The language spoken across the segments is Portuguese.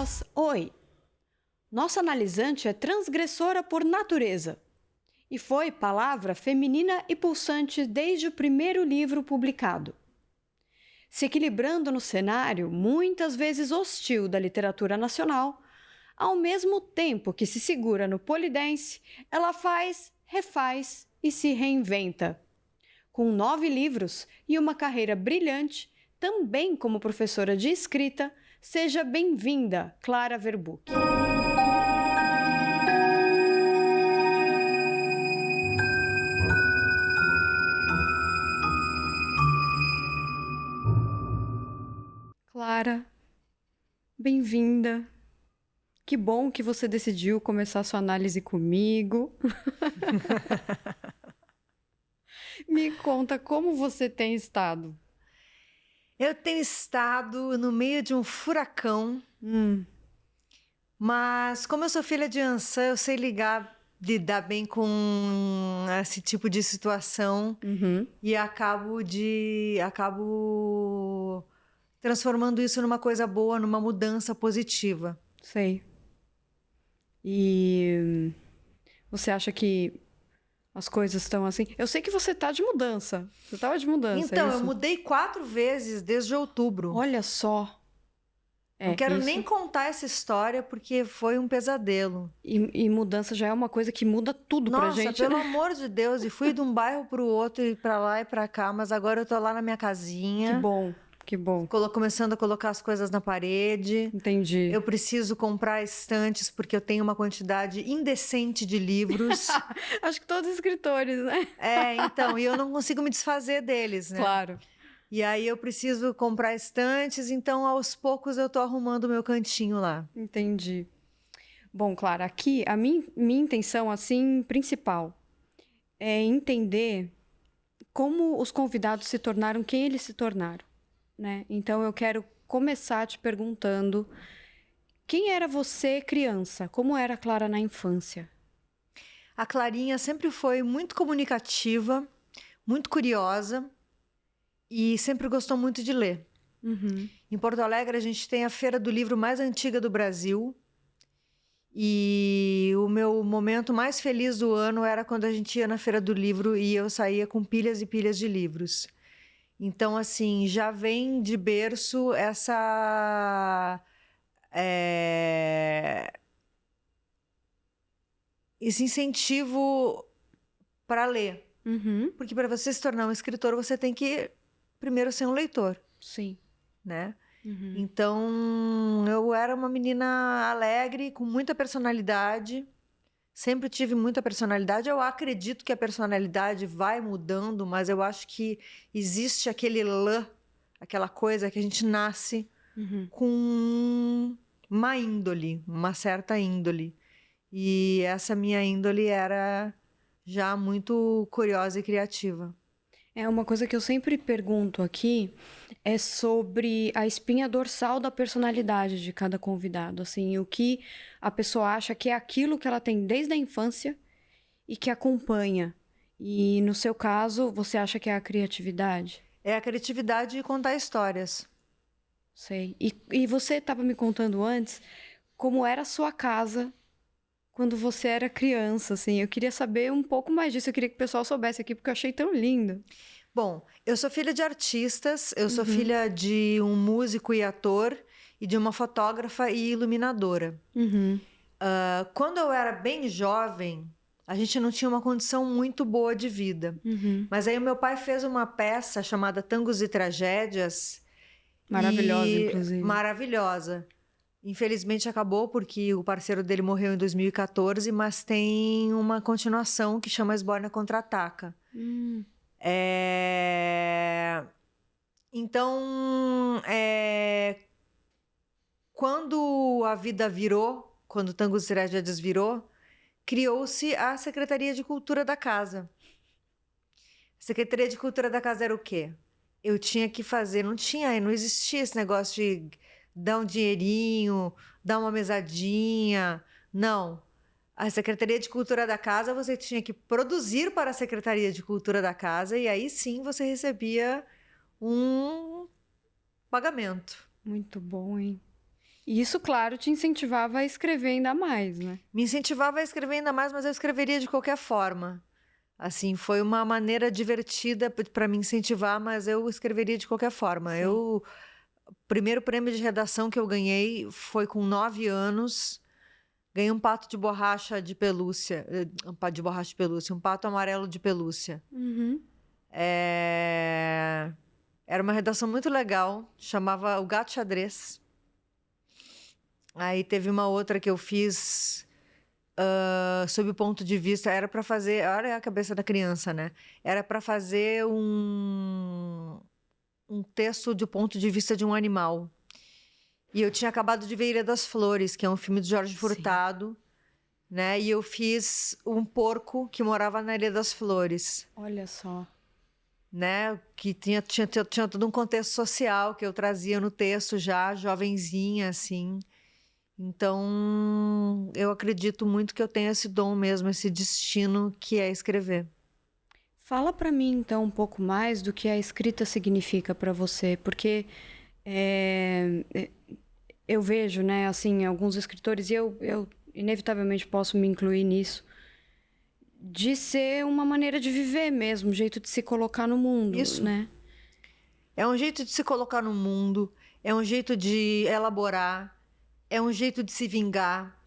voz oi. Nossa analisante é transgressora por natureza e foi palavra feminina e pulsante desde o primeiro livro publicado. Se equilibrando no cenário muitas vezes hostil da literatura nacional, ao mesmo tempo que se segura no polidense, ela faz, refaz e se reinventa. Com 9 livros e uma carreira brilhante, também como professora de escrita, seja bem-vinda, Clara Verbuck. Clara, bem-vinda. Que bom que você decidiu começar sua análise comigo. Me conta como você tem estado. Eu tenho estado no meio de um furacão, mas como eu sou filha de Ançã, eu sei lidar bem com esse tipo de situação e acabo transformando isso numa coisa boa, numa mudança positiva. Sei. E você acha que as coisas estão assim? Eu sei que você tá de mudança. Você tava de mudança, Então, é isso? eu mudei 4 vezes desde outubro. Olha só. Não quero nem contar essa história porque foi um pesadelo. E mudança já é uma coisa que muda tudo pra gente. Nossa, pelo amor de Deus. E fui de um bairro pro outro, e pra lá e pra cá. Mas agora eu tô lá na minha casinha. Que bom, que bom. Começando a colocar as coisas na parede. Entendi. Eu preciso comprar estantes porque eu tenho uma quantidade indecente de livros. Acho que todos os escritores, né? Então, e eu não consigo me desfazer deles, né? Claro. E aí eu preciso comprar estantes, então aos poucos eu tô arrumando o meu cantinho lá. Entendi. Bom, Clara, aqui a minha intenção, assim, principal é entender como os convidados se tornaram quem eles se tornaram, né? Então eu quero começar te perguntando quem era você criança? Como era a Clara na infância? A Clarinha sempre foi muito comunicativa, muito curiosa e sempre gostou muito de ler. Em Porto Alegre a gente tem a feira do livro mais antiga do Brasil e o meu momento mais feliz do ano era quando a gente ia na feira do livro e eu saía com pilhas e pilhas de livros. Então, assim, já vem de berço esse incentivo para ler. Porque para você se tornar um escritor, você tem que primeiro ser um leitor. Sim. Né? Então, eu era uma menina alegre, com muita personalidade. Sempre tive muita personalidade. Eu acredito que a personalidade vai mudando, mas eu acho que existe aquele aquela coisa que a gente nasce com uma índole, uma certa índole. E essa minha índole era já muito curiosa e criativa. É uma coisa que eu sempre pergunto aqui é sobre a espinha dorsal da personalidade de cada convidado, assim, o que a pessoa acha que é aquilo que ela tem desde a infância e que acompanha. E no seu caso, você acha que é a criatividade? É a criatividade de contar histórias. Sei. E você estava me contando antes como era a sua casa quando você era criança, assim. Eu queria saber um pouco mais disso. Eu queria que o pessoal soubesse aqui, porque eu achei tão lindo. Bom, eu sou filha de artistas. Eu sou filha de um músico e ator e de uma fotógrafa e iluminadora. Quando eu era bem jovem, a gente não tinha uma condição muito boa de vida. Mas aí o meu pai fez uma peça chamada Tangos e Tragédias. Maravilhosa, inclusive. Maravilhosa. Infelizmente acabou porque o parceiro dele morreu em 2014, mas tem uma continuação que chama Esbórnia Contra-Ataca. Então, quando a vida virou, quando o Tangos e Tragédias virou, criou-se a Secretaria de Cultura da casa. A Secretaria de Cultura da casa era o quê? Eu tinha que fazer, não existia esse negócio de dar um dinheirinho, dar uma mesadinha. Não. A Secretaria de Cultura da casa, você tinha que produzir para a Secretaria de Cultura da casa e aí sim você recebia um pagamento. Muito bom, hein? E isso, claro, te incentivava a escrever ainda mais, né? Me incentivava a escrever ainda mais, mas eu escreveria de qualquer forma. Assim, foi uma maneira divertida para me incentivar, mas eu escreveria de qualquer forma. Sim. O primeiro prêmio de redação que eu ganhei foi com 9 anos. Ganhei um pato de borracha de pelúcia. Um pato de borracha de pelúcia, um pato amarelo de pelúcia. Uhum. Era uma redação muito legal, chamava O Gato Xadrez. Aí teve uma outra que eu fiz sob o ponto de vista, era para fazer, olha a cabeça da criança, né? Era para fazer um texto do ponto de vista de um animal. E eu tinha acabado de ver Ilha das Flores, que é um filme do Jorge Furtado, né? E eu fiz um porco que morava na Ilha das Flores. Olha só. Né? Que tinha todo um contexto social que eu trazia no texto já, jovenzinha, assim. Então, eu acredito muito que eu tenho esse dom mesmo, esse destino que é escrever. Fala para mim, então, um pouco mais do que a escrita significa para você, porque eu vejo, né, assim, alguns escritores, e eu inevitavelmente posso me incluir nisso, de ser uma maneira de viver mesmo, um jeito de se colocar no mundo, Isso. né? É um jeito de se colocar no mundo, é um jeito de elaborar, é um jeito de se vingar,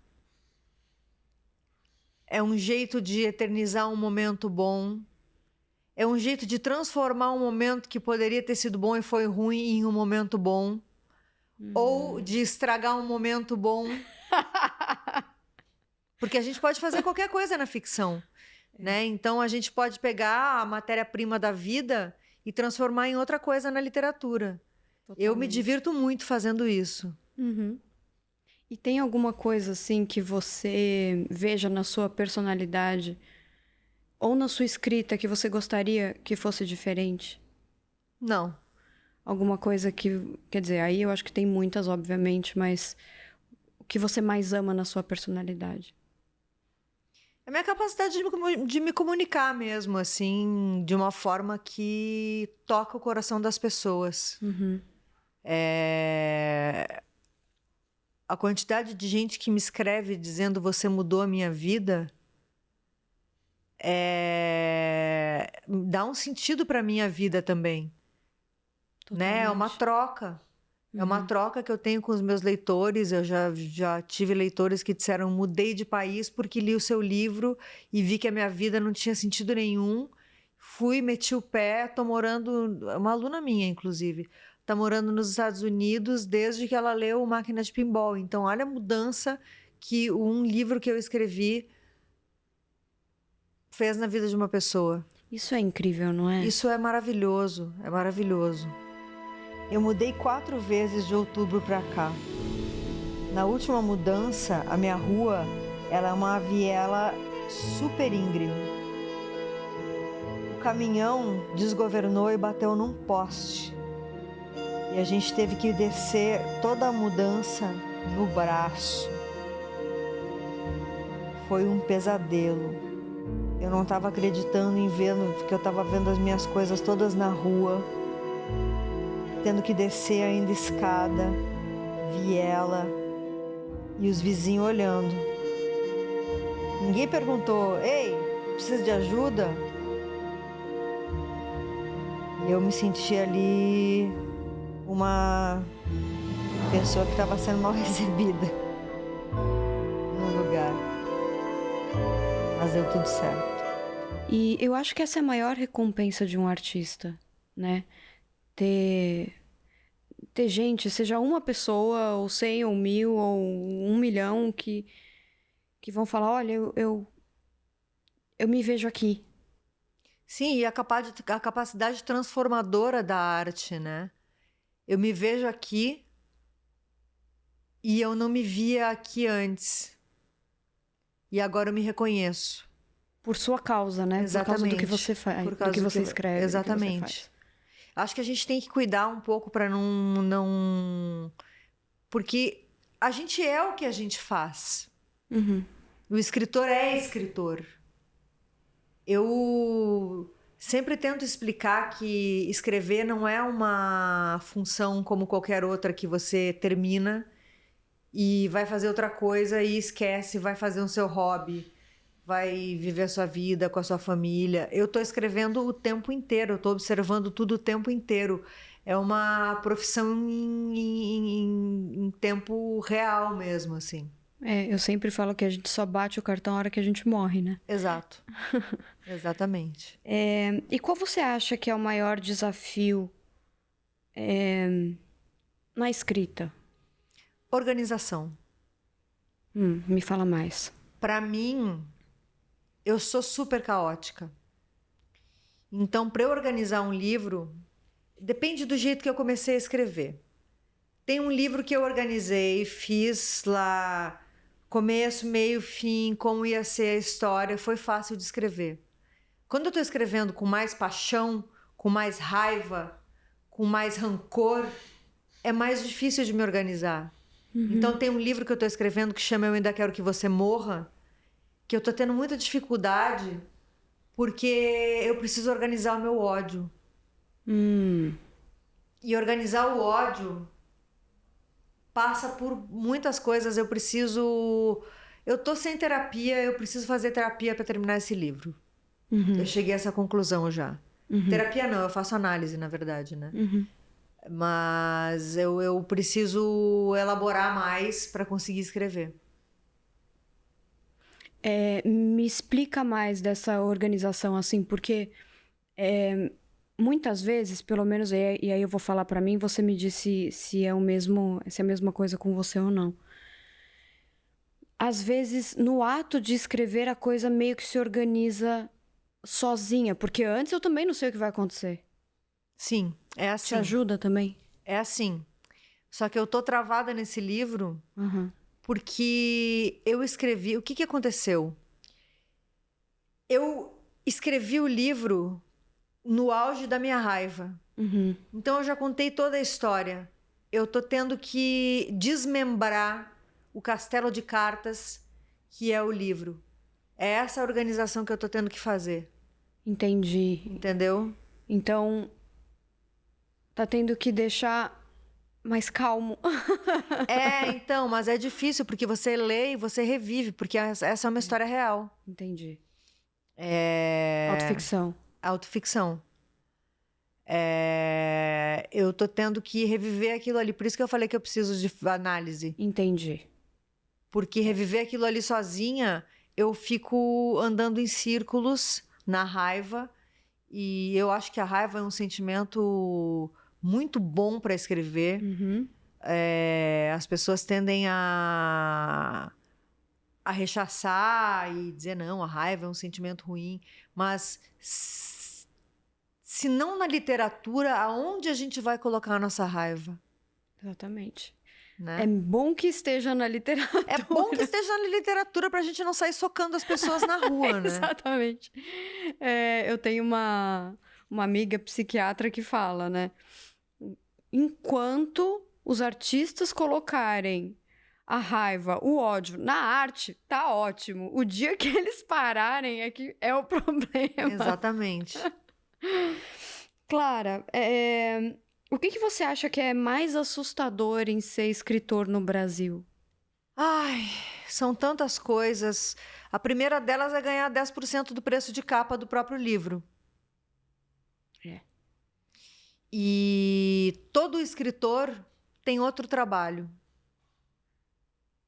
é um jeito de eternizar um momento bom, é um jeito de transformar um momento que poderia ter sido bom e foi ruim em um momento bom, ou de estragar um momento bom. Porque a gente pode fazer qualquer coisa na ficção, né? Então a gente pode pegar a matéria-prima da vida e transformar em outra coisa na literatura. Totalmente. Eu me divirto muito fazendo isso. Uhum. E tem alguma coisa assim que você veja na sua personalidade ou na sua escrita que você gostaria que fosse diferente? Não. Alguma coisa que... Quer dizer, aí eu acho que tem muitas, obviamente, mas o que você mais ama na sua personalidade? É a minha capacidade de me comunicar mesmo, assim, de uma forma que toca o coração das pessoas. Uhum. A quantidade de gente que me escreve dizendo você mudou a minha vida dá um sentido para a minha vida também. Né? É uma troca. É uma troca que eu tenho com os meus leitores. Eu já tive leitores que disseram: mudei de país porque li o seu livro e vi que a minha vida não tinha sentido nenhum. Fui, meti o pé, tô morando... Uma aluna minha, inclusive. Tá morando nos Estados Unidos desde que ela leu Máquina de Pinball. Então, olha a mudança que um livro que eu escrevi fez na vida de uma pessoa. Isso é incrível, não é? Isso é maravilhoso, é maravilhoso. Eu mudei 4 vezes de outubro para cá. Na última mudança, a minha rua, ela é uma viela super íngreme. O caminhão desgovernou e bateu num poste. E a gente teve que descer toda a mudança no braço. Foi um pesadelo. Eu não estava acreditando em vendo, porque eu estava vendo as minhas coisas todas na rua, tendo que descer ainda escada, viela, e os vizinhos olhando. Ninguém perguntou: ei, precisa de ajuda? Eu me senti ali uma pessoa que estava sendo mal recebida no lugar. Mas deu tudo certo. E eu acho que essa é a maior recompensa de um artista, né? Ter gente, seja uma pessoa, ou 100, ou 1000, ou 1 milhão, que vão falar: olha, eu me vejo aqui. Sim, e a capacidade transformadora da arte, né? Eu me vejo aqui e eu não me via aqui antes. E agora eu me reconheço. Por sua causa, né? Exatamente. Por causa do que você faz, do que você escreve. Exatamente. Do que você faz. Acho que a gente tem que cuidar um pouco para não... Porque a gente é o que a gente faz. Uhum. O escritor é escritor. Eu sempre tento explicar que escrever não é uma função como qualquer outra que você termina e vai fazer outra coisa e esquece, vai fazer o seu hobby, vai viver a sua vida com a sua família. Eu estou escrevendo o tempo inteiro, eu estou observando tudo o tempo inteiro. É uma profissão em tempo real mesmo, assim. Eu sempre falo que a gente só bate o cartão na hora que a gente morre, né? Exato. Exatamente. E qual você acha que é o maior desafio na escrita? Organização. Me fala mais. Para mim, eu sou super caótica. Então, para eu organizar um livro, depende do jeito que eu comecei a escrever. Tem um livro que eu organizei, fiz lá começo, meio, fim, como ia ser a história, foi fácil de escrever. Quando eu estou escrevendo com mais paixão, com mais raiva, com mais rancor, é mais difícil de me organizar. Então tem um livro que eu estou escrevendo que chama Eu Ainda Quero Que Você Morra, que eu estou tendo muita dificuldade porque eu preciso organizar o meu ódio. E organizar o ódio passa por muitas coisas. Eu tô sem terapia, eu preciso fazer terapia para terminar esse livro. Eu cheguei a essa conclusão já. Terapia não, eu faço análise, na verdade, né? Mas eu preciso elaborar mais para conseguir escrever. Me explica mais dessa organização, assim, porque muitas vezes, pelo menos, e aí eu vou falar pra mim, você me disse se é a mesma coisa com você ou não. Às vezes, no ato de escrever, a coisa meio que se organiza sozinha, porque antes eu também não sei o que vai acontecer. Sim, é assim. Te ajuda também? É assim. Só que eu tô travada nesse livro porque eu escrevi... O que aconteceu? Eu escrevi o livro no auge da minha raiva. Então eu já contei toda a história. Eu tô tendo que desmembrar o castelo de cartas que é o livro. É essa organização que eu tô tendo que fazer. Entendi. Entendeu? Então, tá tendo que deixar mais calmo. Então, mas é difícil porque você lê e você revive, porque essa é uma história real. Entendi. É... Autoficção. Autoficção. Eu tô tendo que reviver aquilo ali. Por isso que eu falei que eu preciso de análise. Entendi. Porque reviver aquilo ali sozinha, eu fico andando em círculos na raiva. E eu acho que a raiva é um sentimento muito bom para escrever. As pessoas tendem a rechaçar e dizer, não, a raiva é um sentimento ruim. Mas se não na literatura, aonde a gente vai colocar a nossa raiva? Exatamente. Né? É bom que esteja na literatura. É bom que esteja na literatura pra gente não sair socando as pessoas na rua, né? Exatamente. Eu tenho uma amiga psiquiatra que fala, né? Enquanto os artistas colocarem a raiva, o ódio na arte, tá ótimo. O dia que eles pararem é que é o problema. Exatamente. Clara, o que você acha que é mais assustador em ser escritor no Brasil? Ai, são tantas coisas. A primeira delas é ganhar 10% do preço de capa do próprio livro. E todo escritor tem outro trabalho.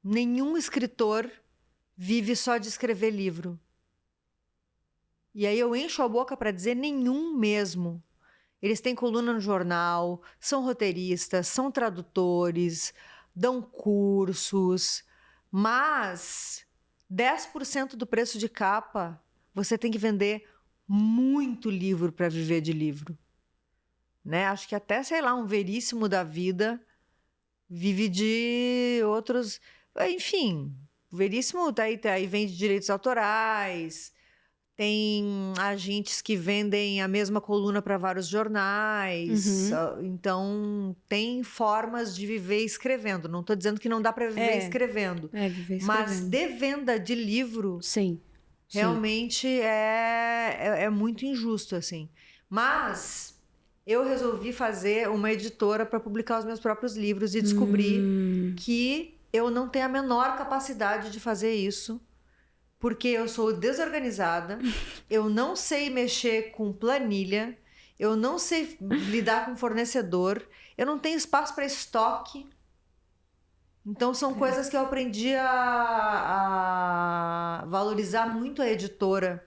Nenhum escritor vive só de escrever livro. E aí eu encho a boca para dizer nenhum mesmo. Eles têm coluna no jornal, são roteiristas, são tradutores, dão cursos, mas 10% do preço de capa, você tem que vender muito livro para viver de livro. Né? Acho que até, sei lá, um Veríssimo da vida vive de outros... Enfim, o Veríssimo tá aí vende direitos autorais... Tem agentes que vendem a mesma coluna para vários jornais. Então, tem formas de viver escrevendo. Não estou dizendo que não dá para viver escrevendo. Viver escrevendo. Mas de venda de livro, sim, realmente é muito injusto, assim. Mas eu resolvi fazer uma editora para publicar os meus próprios livros e descobri que eu não tenho a menor capacidade de fazer isso, porque eu sou desorganizada, eu não sei mexer com planilha, eu não sei lidar com fornecedor, eu não tenho espaço para estoque. Então, são coisas que eu aprendi a valorizar muito a editora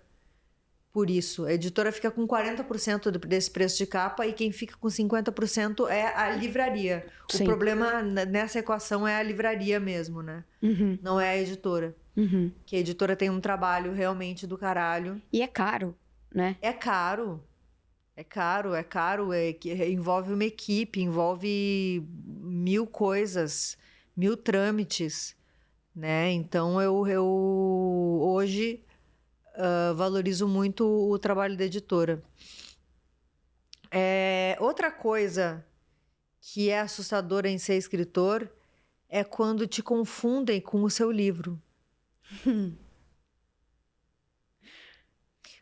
por isso. A editora fica com 40% desse preço de capa e quem fica com 50% é a livraria. Sim. O problema nessa equação é a livraria mesmo, né? Não é a editora. Que a editora tem um trabalho realmente do caralho. E é caro, né? É caro. É caro. Envolve uma equipe, envolve 1000 coisas, 1000 trâmites, né? Então, eu hoje valorizo muito o trabalho da editora. Outra coisa que é assustadora em ser escritor é quando te confundem com o seu livro.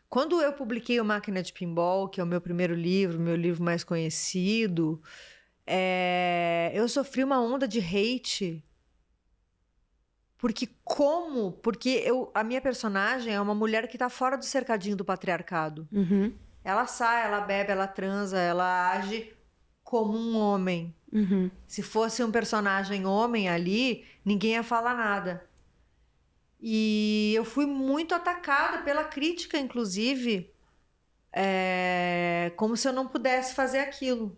Quando eu publiquei o Máquina de Pinball, que é o meu primeiro livro, meu livro mais conhecido, eu sofri uma onda de hate. Porque a minha personagem é uma mulher que tá fora do cercadinho do patriarcado. Ela sai, ela bebe, ela transa, ela age como um homem. Se fosse um personagem homem ali, ninguém ia falar nada. E eu fui muito atacada pela crítica, inclusive, como se eu não pudesse fazer aquilo.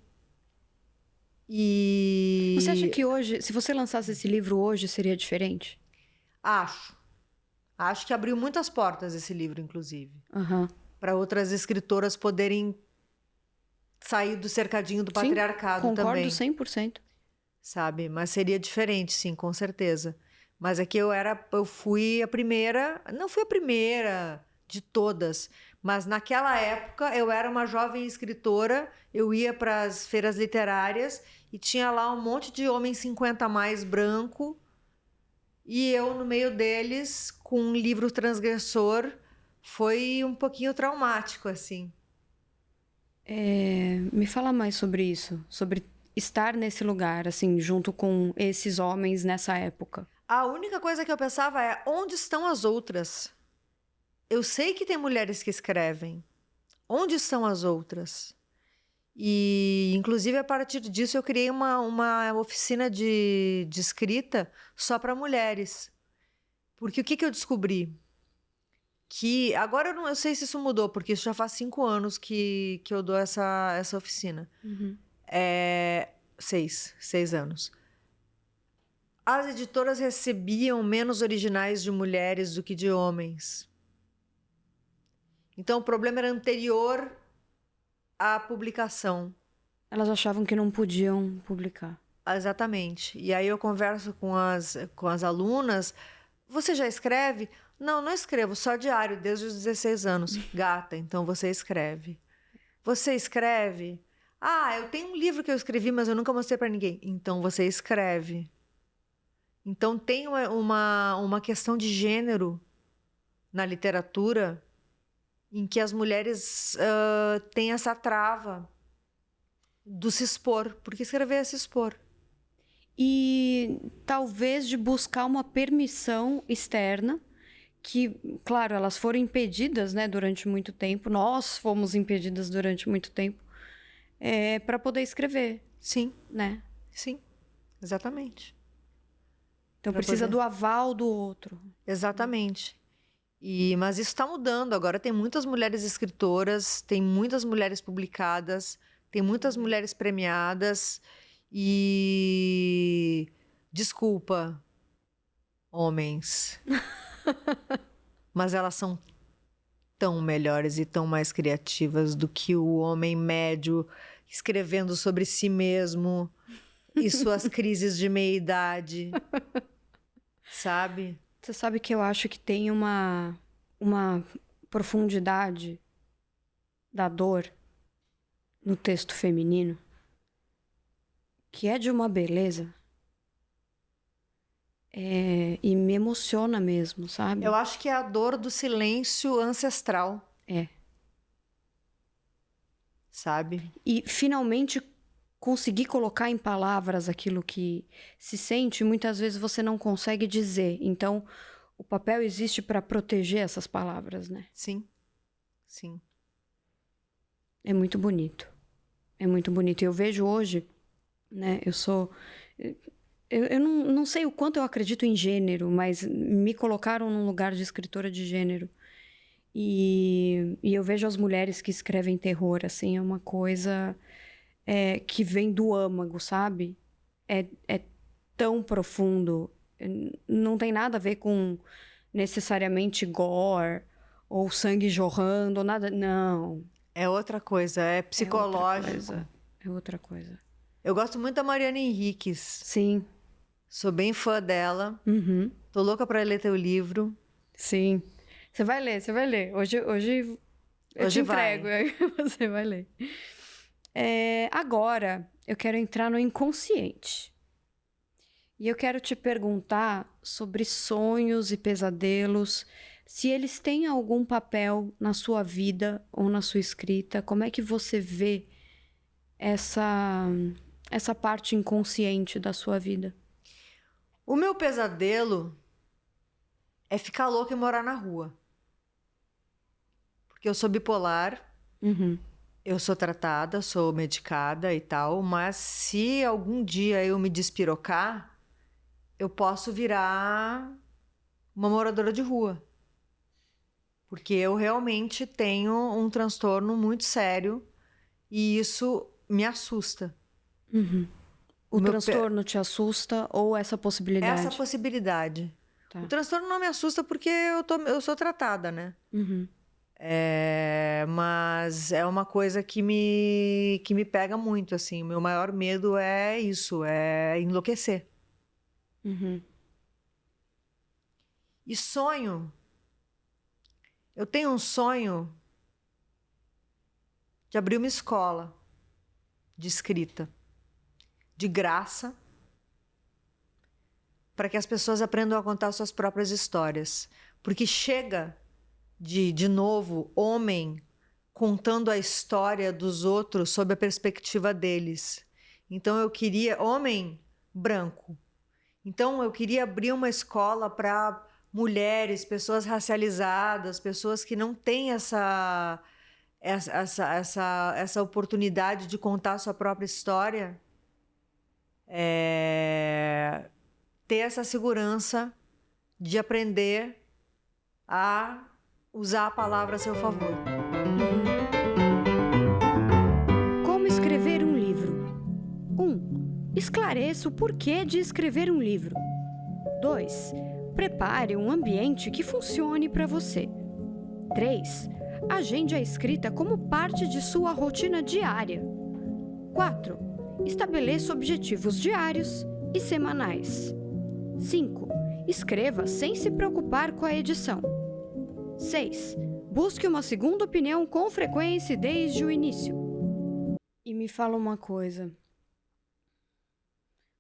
E Você acha que hoje, se você lançasse esse livro hoje, seria diferente? Acho que abriu muitas portas esse livro, inclusive. Aham. Para outras escritoras poderem sair do cercadinho do patriarcado também. Concordo 100%. Sabe? Mas seria diferente, sim, com certeza. Mas é que eu fui a primeira, não fui a primeira de todas, mas naquela época eu era uma jovem escritora, eu ia para as feiras literárias e tinha lá um monte de homem 50 a mais branco e eu no meio deles com um livro transgressor. Foi um pouquinho traumático, assim. Me fala mais sobre isso, sobre estar nesse lugar, assim, junto com esses homens nessa época. A única coisa que eu pensava é, onde estão as outras? Eu sei que tem mulheres que escrevem. Onde estão as outras? E, inclusive, a partir disso, eu criei uma oficina de escrita só para mulheres. Porque o que eu descobri? Que agora eu sei se isso mudou, porque isso já faz 5 anos que eu dou essa oficina. 6 anos. As editoras recebiam menos originais de mulheres do que de homens. Então o problema era anterior à publicação. Elas achavam que não podiam publicar. Exatamente. E aí eu converso com as alunas. Você já escreve? Não, não escrevo, só diário, desde os 16 anos. Gata, então você escreve. Você escreve? Eu tenho um livro que eu escrevi, mas eu nunca mostrei para ninguém. Então você escreve. Então tem uma questão de gênero na literatura em que as mulheres têm essa trava do se expor, porque escrever é se expor. E talvez de buscar uma permissão externa, que, claro, elas foram impedidas, né, durante muito tempo, nós fomos impedidas durante muito tempo, para poder escrever. Sim. Né? Sim, exatamente. Então precisa do aval do outro. Exatamente. Mas isso está mudando. Agora tem muitas mulheres escritoras, tem muitas mulheres publicadas, tem muitas mulheres premiadas. E desculpa, homens, mas elas são tão melhores e tão mais criativas do que o homem médio escrevendo sobre si mesmo e suas crises de meia-idade, sabe? Você sabe que eu acho que tem uma profundidade da dor no texto feminino que é de uma beleza e me emociona mesmo, sabe? Eu acho que é a dor do silêncio ancestral. É. Sabe? E finalmente conseguir colocar em palavras aquilo que se sente, muitas vezes você não consegue dizer. Então, o papel existe para proteger essas palavras, né? Sim, sim. É muito bonito. É muito bonito. Eu vejo hoje, né? Eu não sei o quanto eu acredito em gênero, mas me colocaram num lugar de escritora de gênero. E eu vejo as mulheres que escrevem terror, assim, é uma coisa que vem do âmago, sabe? É tão profundo. Não tem nada a ver com necessariamente gore ou sangue jorrando, ou nada. Não. É outra coisa, é psicológico. É outra coisa. Eu gosto muito da Mariana Henriques. Sim. Sou bem fã dela. Uhum. Tô louca para ler teu livro. Sim. Você vai ler. Hoje eu te entrego, aí você vai ler. Agora, eu quero entrar no inconsciente. E eu quero te perguntar sobre sonhos e pesadelos, se eles têm algum papel na sua vida ou na sua escrita, como é que você vê essa parte inconsciente da sua vida? O meu pesadelo é ficar louca e morar na rua. Porque eu sou bipolar, eu sou tratada, sou medicada e tal, mas se algum dia eu me despirocar, eu posso virar uma moradora de rua. Porque eu realmente tenho um transtorno muito sério e isso me assusta. O transtorno te assusta ou essa possibilidade? Essa possibilidade. Tá. O transtorno não me assusta porque eu sou tratada, né? Mas é uma coisa que me pega muito, assim. O meu maior medo é isso, é enlouquecer. E sonho. Eu tenho um sonho de abrir uma escola de escrita, de graça, para que as pessoas aprendam a contar suas próprias histórias. Porque chega de novo, homem contando a história dos outros sob a perspectiva deles. Então eu queria... Homem branco. Então eu queria abrir uma escola para mulheres, pessoas racializadas, pessoas que não têm essa oportunidade de contar a sua própria história. Ter essa segurança de aprender a usar a palavra a seu favor. Como escrever um livro? 1. Esclareça o porquê de escrever um livro. 2. Prepare um ambiente que funcione para você. 3. Agende a escrita como parte de sua rotina diária. 4. Estabeleça objetivos diários e semanais. 5. Escreva sem se preocupar com a edição. 6. Busque uma segunda opinião com frequência desde o início. E me fala uma coisa.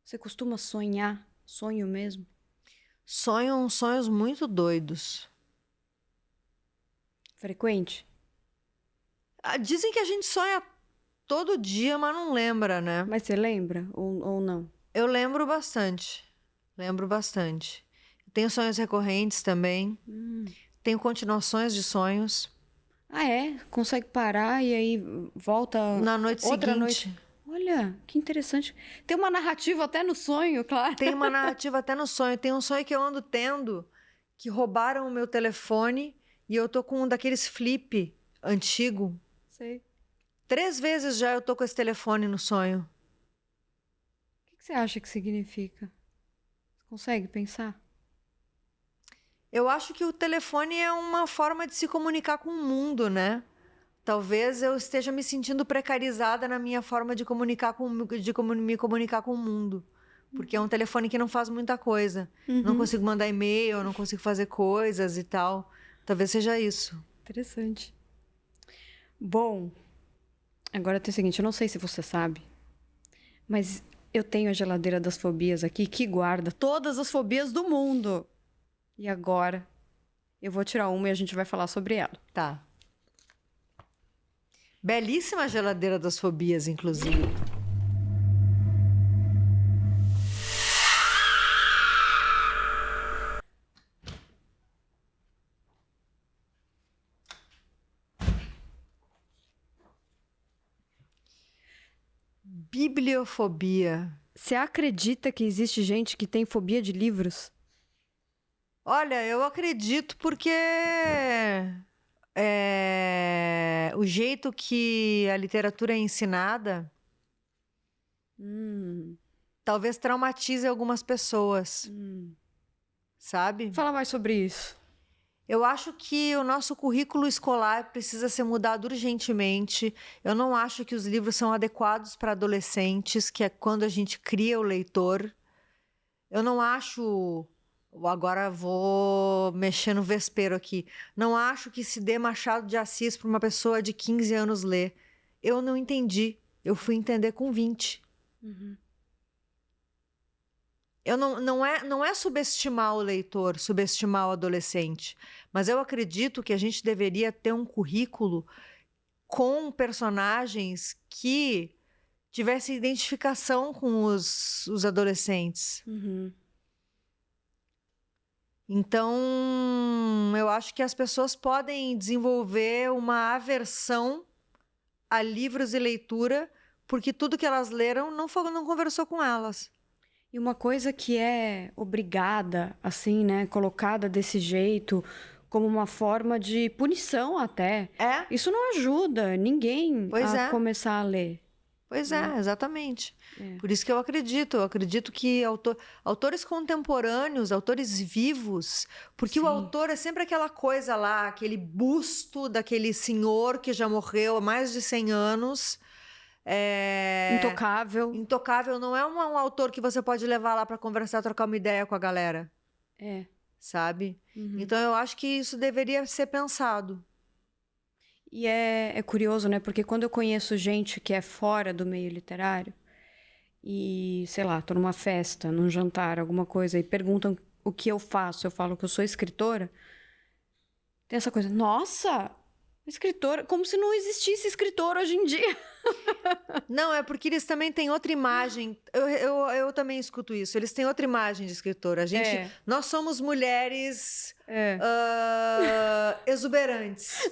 Você costuma sonhar? Sonho mesmo? Sonho uns sonhos muito doidos. Frequente? Dizem que a gente sonha todo dia, mas não lembra, né? Mas você lembra ou não? Eu lembro bastante. Lembro bastante. Tenho sonhos recorrentes também. Tenho continuações de sonhos. Ah, é? Consegue parar e aí volta Na noite outra seguinte. noite? Olha, que interessante. Tem uma narrativa até no sonho, claro. Tem uma narrativa até no sonho. Tem um sonho que eu ando tendo, que roubaram o meu telefone e eu tô com um daqueles flip antigo. Sei. 3 vezes já eu tô com esse telefone no sonho. O que você acha que significa? Você consegue pensar? Eu acho que o telefone é uma forma de se comunicar com o mundo, né? Talvez eu esteja me sentindo precarizada na minha forma de me comunicar com o mundo. Porque é um telefone que não faz muita coisa. Não consigo mandar e-mail, não consigo fazer coisas e tal. Talvez seja isso. Interessante. Bom, agora tem o seguinte, eu não sei se você sabe, mas eu tenho a geladeira das fobias aqui que guarda todas as fobias do mundo. E agora eu vou tirar uma e a gente vai falar sobre ela. Tá. Belíssima geladeira das fobias, inclusive. Bibliofobia. Você acredita que existe gente que tem fobia de livros? Olha, eu acredito porque o jeito que a literatura é ensinada talvez traumatize algumas pessoas, sabe? Fala mais sobre isso. Eu acho que o nosso currículo escolar precisa ser mudado urgentemente. Eu não acho que os livros são adequados para adolescentes, que é quando a gente cria o leitor. Eu não acho... Agora vou mexer no vespeiro aqui. Não acho que se dê Machado de Assis para uma pessoa de 15 anos ler. Eu não entendi. Eu fui entender com 20. Não é subestimar o leitor, subestimar o adolescente, mas eu acredito que a gente deveria ter um currículo com personagens que tivessem identificação com os adolescentes. Então, eu acho que as pessoas podem desenvolver uma aversão a livros e leitura porque tudo que elas leram não conversou com elas. E uma coisa que é obrigada, assim, né, colocada desse jeito, como uma forma de punição até. Isso não ajuda ninguém a começar a ler. Pois é, exatamente. Por isso que eu acredito que autores contemporâneos, autores vivos, porque o autor é sempre aquela coisa lá, aquele busto daquele senhor que já morreu há mais de 100 anos... Intocável. Não é um autor que você pode levar lá para conversar, trocar uma ideia com a galera. Sabe? Então eu acho que isso deveria ser pensado. E é curioso, né? Porque quando eu conheço gente que é fora do meio literário e, sei lá, tô numa festa, num jantar, alguma coisa, e perguntam o que eu faço, eu falo que eu sou escritora, tem essa coisa, nossa, escritora, como se não existisse escritor hoje em dia. Não, é porque eles também têm outra imagem. Eu também escuto isso. Eles têm outra imagem de escritora. Nós somos mulheres exuberantes.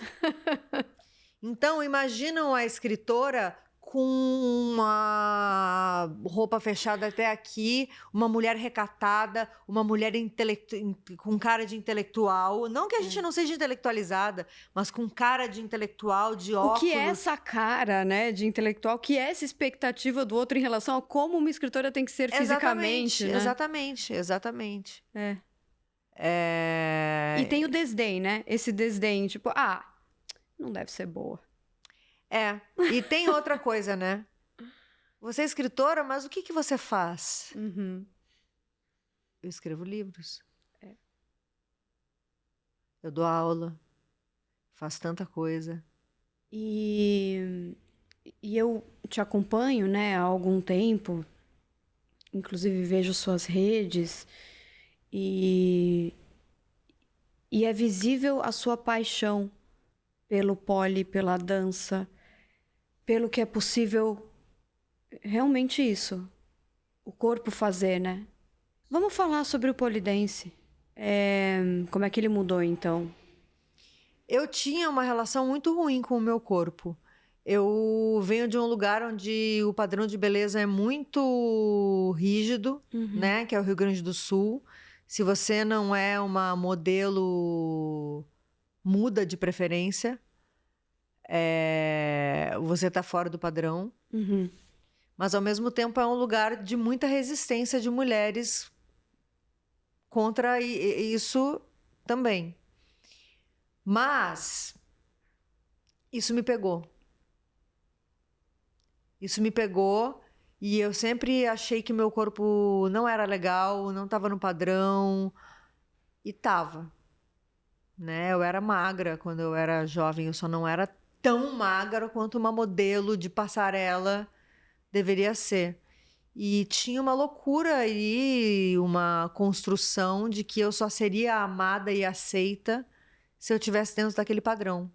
Então, imaginam a escritora com uma roupa fechada até aqui, uma mulher recatada, uma mulher com cara de intelectual. Não que a gente não seja intelectualizada, mas com cara de intelectual, de óculos. O que é essa cara, né, de intelectual? O que é essa expectativa do outro em relação a como uma escritora tem que ser fisicamente, né? Exatamente. E tem o desdém, né? Esse desdém, tipo, não deve ser boa. E tem outra coisa, né? Você é escritora, mas o que você faz? Eu escrevo livros. Eu dou aula. Faço tanta coisa. E eu te acompanho, né, há algum tempo. Inclusive vejo suas redes. E é visível a sua paixão pelo pole, pela dança, pelo que é possível, realmente isso, o corpo fazer, né? Vamos falar sobre o pole dance. Como é que ele mudou, então? Eu tinha uma relação muito ruim com o meu corpo. Eu venho de um lugar onde o padrão de beleza é muito rígido, né? Que é o Rio Grande do Sul. Se você não é uma modelo, muda de preferência. Você tá fora do padrão. Mas, ao mesmo tempo, é um lugar de muita resistência de mulheres contra isso também. Mas isso me pegou. E eu sempre achei que meu corpo não era legal, não estava no padrão. E estava. Né? Eu era magra quando eu era jovem, eu só não era tão magra quanto uma modelo de passarela deveria ser. E tinha uma loucura aí, uma construção de que eu só seria amada e aceita se eu estivesse dentro daquele padrão.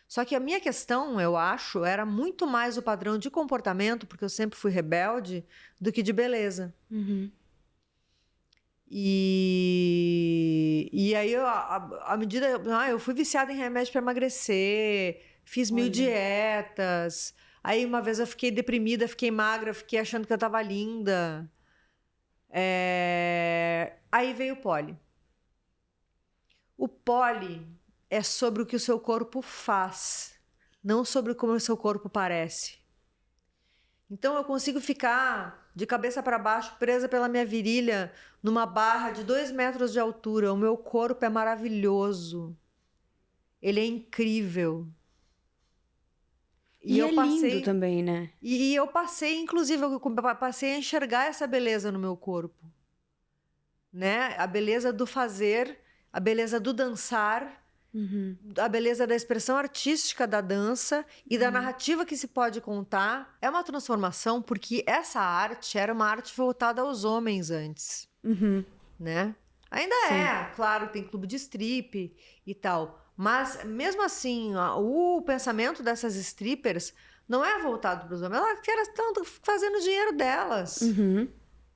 Só que a minha questão, eu acho, era muito mais o padrão de comportamento, porque eu sempre fui rebelde, do que de beleza. E aí, à medida... eu fui viciada em remédio para emagrecer, fiz 1000 dietas. Aí uma vez eu fiquei deprimida, fiquei magra, fiquei achando que eu tava linda. Aí veio o Poli. O Poli é sobre o que o seu corpo faz, não sobre como o seu corpo parece. Então eu consigo ficar de cabeça para baixo, presa pela minha virilha, numa barra de 2 metros de altura. O meu corpo é maravilhoso. Ele é incrível. E eu passei... lindo também, né? E eu passei, inclusive, eu passei a enxergar essa beleza no meu corpo. Né? A beleza do fazer, a beleza do dançar, a beleza da expressão artística da dança e da narrativa que se pode contar. É uma transformação, porque essa arte era uma arte voltada aos homens antes. Né? Ainda é, claro, tem clube de strip e tal. Mas, mesmo assim, o pensamento dessas strippers não é voltado para os homens. Elas estão fazendo o dinheiro delas,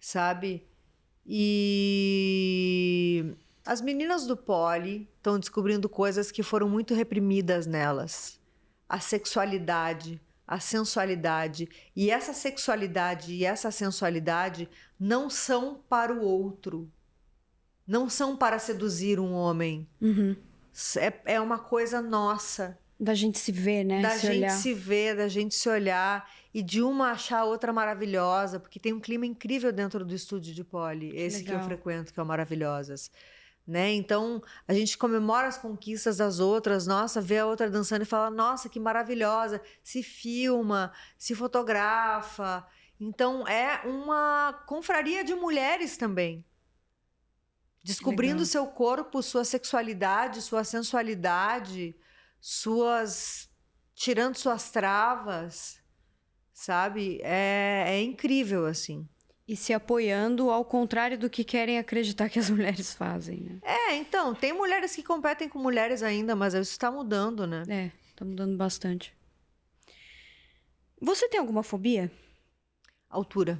sabe? E as meninas do Poli estão descobrindo coisas que foram muito reprimidas nelas. A sexualidade, a sensualidade. E essa sexualidade e essa sensualidade não são para o outro. Não são para seduzir um homem. É uma coisa nossa. Da gente se ver, né? Da gente se ver, da gente se olhar. E de uma achar a outra maravilhosa. Porque tem um clima incrível dentro do estúdio de Poli. Esse que eu frequento, que é o Maravilhosas. Né? Então, a gente comemora as conquistas das outras. Nossa, vê a outra dançando e fala, nossa, que maravilhosa. Se filma, se fotografa. Então, é uma confraria de mulheres também. Descobrindo seu corpo, sua sexualidade, sua sensualidade, tirando suas travas, sabe? É incrível, assim. E se apoiando ao contrário do que querem acreditar que as mulheres fazem, né? Então, tem mulheres que competem com mulheres ainda, mas isso está mudando, né? Tá mudando bastante. Você tem alguma fobia? Altura.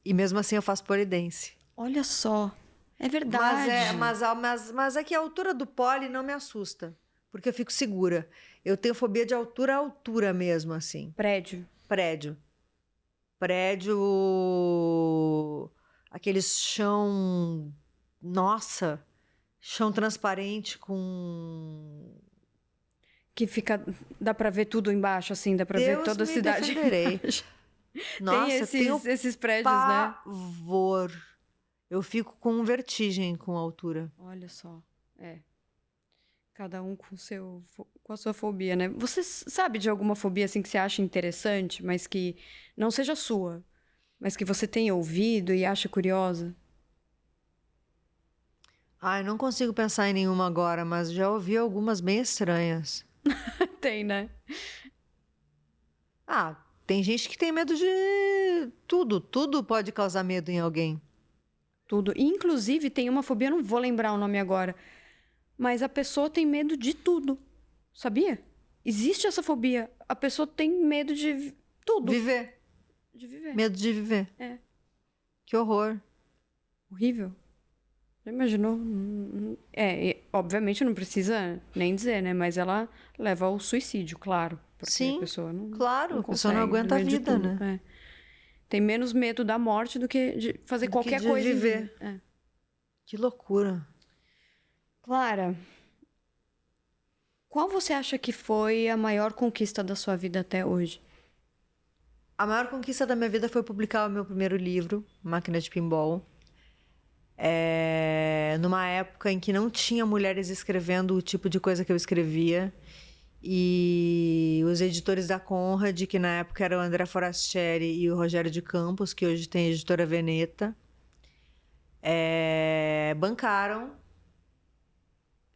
E mesmo assim eu faço pole dance. Olha só. É verdade. Mas é que a altura do Poli não me assusta. Porque eu fico segura. Eu tenho fobia de altura a altura mesmo, assim. Prédio. Aqueles chão... Nossa! Chão transparente com... Que fica... Dá pra ver tudo embaixo, assim. Dá pra ver toda a cidade. Nossa, tem esses prédios, pavor. Né? Eu fico com vertigem com a altura. Olha só. Cada um com a sua fobia, né? Você sabe de alguma fobia assim que você acha interessante, mas que não seja sua, mas que você tenha ouvido e acha curiosa? Ai, não consigo pensar em nenhuma agora, mas já ouvi algumas bem estranhas. Tem, né? Tem gente que tem medo de tudo. Tudo pode causar medo em alguém. Tudo. Inclusive, tem uma fobia, não vou lembrar o nome agora, mas a pessoa tem medo de tudo. Sabia? Existe essa fobia. A pessoa tem medo de tudo. Viver. De viver. Medo de viver. Que horror. Horrível. Já imaginou? Obviamente não precisa nem dizer, né? Mas ela leva ao suicídio, claro. Sim, a pessoa não, claro. A pessoa não aguenta a vida, né? Tem menos medo da morte do que de fazer qualquer coisa. De viver. Que loucura. Clara, qual você acha que foi a maior conquista da sua vida até hoje? A maior conquista da minha vida foi publicar o meu primeiro livro, Máquina de Pinball. Numa época em que não tinha mulheres escrevendo o tipo de coisa que eu escrevia. E os editores da Conrad, que na época eram o André Forastieri e o Rogério de Campos, que hoje tem a editora Veneta, bancaram.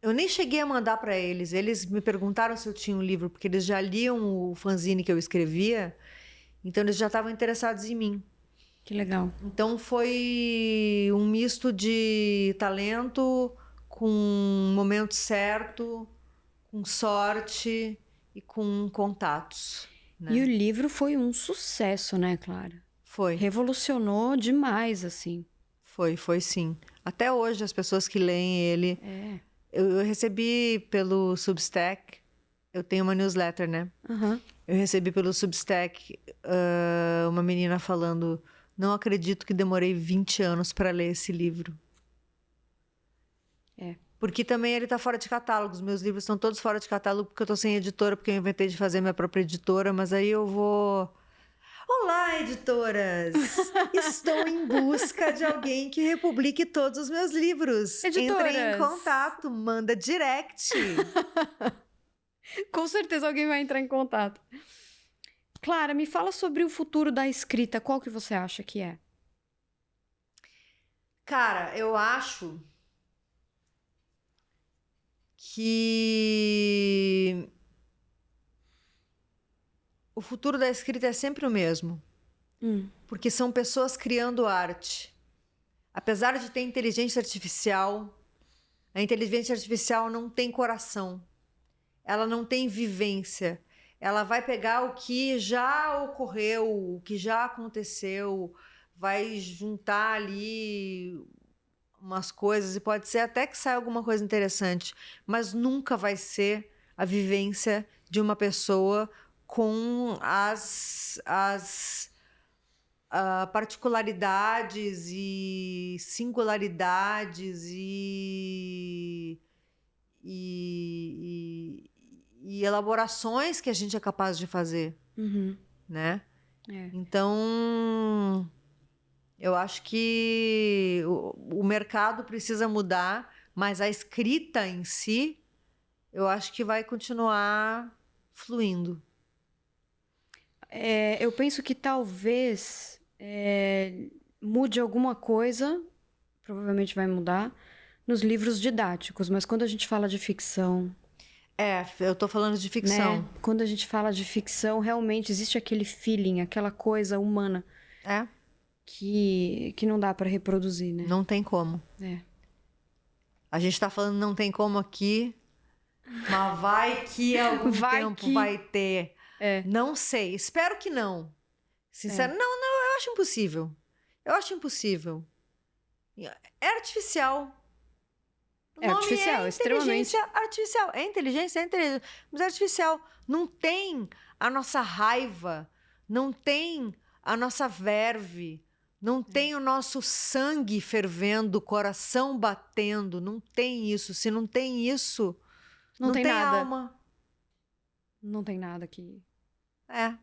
Eu nem cheguei a mandar para eles. Eles me perguntaram se eu tinha um livro, porque eles já liam o fanzine que eu escrevia, então eles já estavam interessados em mim. Que legal. Então foi um misto de talento com o momento certo, com sorte e com contatos. Né? E o livro foi um sucesso, né, Clara? Foi. Revolucionou demais, assim. Foi sim. Até hoje, as pessoas que leem ele... Eu recebi pelo Substack, eu tenho uma newsletter, né? Eu recebi pelo Substack uma menina falando: não acredito que demorei 20 anos para ler esse livro. Porque também ele está fora de catálogo. Os meus livros estão todos fora de catálogo porque eu estou sem editora, porque eu inventei de fazer minha própria editora, mas aí eu vou... Olá, editoras! Estou em busca de alguém que republique todos os meus livros. Editoras! Entre em contato, manda direct. Com certeza alguém vai entrar em contato. Clara, me fala sobre o futuro da escrita. Qual que você acha que é? Cara, eu acho que o futuro da escrita é sempre o mesmo. Porque são pessoas criando arte. Apesar de ter inteligência artificial, a inteligência artificial não tem coração. Ela não tem vivência. Ela vai pegar o que já ocorreu, o que já aconteceu, vai juntar ali umas coisas e pode ser até que saia alguma coisa interessante, mas nunca vai ser a vivência de uma pessoa com as particularidades e singularidades e elaborações que a gente é capaz de fazer, né? Então, eu acho que o mercado precisa mudar, mas a escrita em si, eu acho que vai continuar fluindo. Eu penso que talvez mude alguma coisa, provavelmente vai mudar, nos livros didáticos, mas quando a gente fala de ficção... eu tô falando de ficção. Né? Quando a gente fala de ficção, realmente existe aquele feeling, aquela coisa humana que não dá para reproduzir, né? Não tem como. A gente tá falando não tem como aqui, mas vai que algum tempo vai ter. Não sei, espero que não. Sincero, não, eu acho impossível. Eu acho impossível. É artificial. É artificial, extremamente. Artificial. É inteligência, mas é artificial. Não tem a nossa raiva, não tem a nossa verve, não tem o nosso sangue fervendo, o coração batendo. Não tem isso. Se não tem isso, não tem nada. Alma. Não tem nada que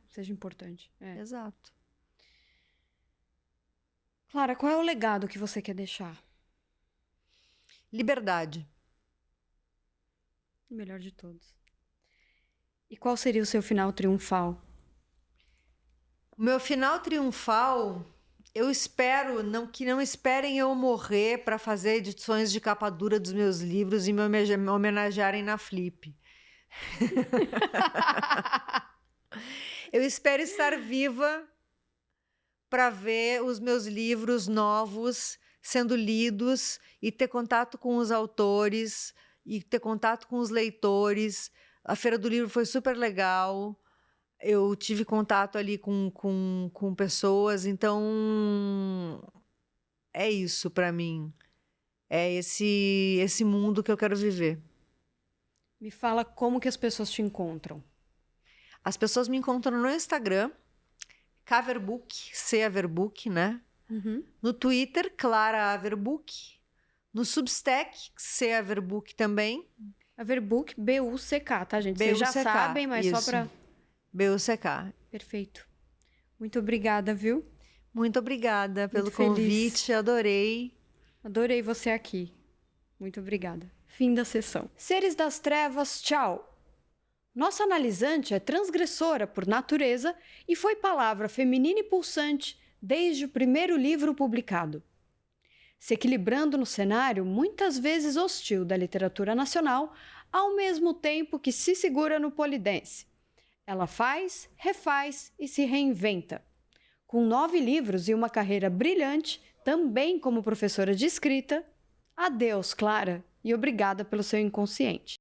seja importante. Exato. Clara, qual é o legado que você quer deixar? Liberdade. O melhor de todos. E qual seria o seu final triunfal? O meu final triunfal, eu espero que não esperem eu morrer para fazer edições de capa dura dos meus livros e me homenagearem na Flip. Eu espero estar viva para ver os meus livros novos sendo lidos e ter contato com os autores e ter contato com os leitores. A Feira do Livro foi super legal. Eu tive contato ali com pessoas. Então, é isso para mim. É esse mundo que eu quero viver. Me fala como que as pessoas te encontram. As pessoas me encontram no Instagram, Caverbook, C-Averbook, né? No Twitter, Clara Averbook. No Substack, C-Averbook também. Averbook, B-U-C-K, tá, gente? Vocês já sabem, mas isso. só pra... B-U-C-K. Perfeito. Muito obrigada, viu? Muito obrigada pelo convite, adorei. Adorei você aqui. Muito obrigada. Fim da sessão. Seres das trevas, tchau. Nossa analisante é transgressora por natureza e foi palavra feminina e pulsante desde o primeiro livro publicado. Se equilibrando no cenário muitas vezes hostil da literatura nacional, ao mesmo tempo que se segura no polidense. Ela faz, refaz e se reinventa. Com 9 livros e uma carreira brilhante, também como professora de escrita, adeus, Clara, e obrigada pelo seu inconsciente.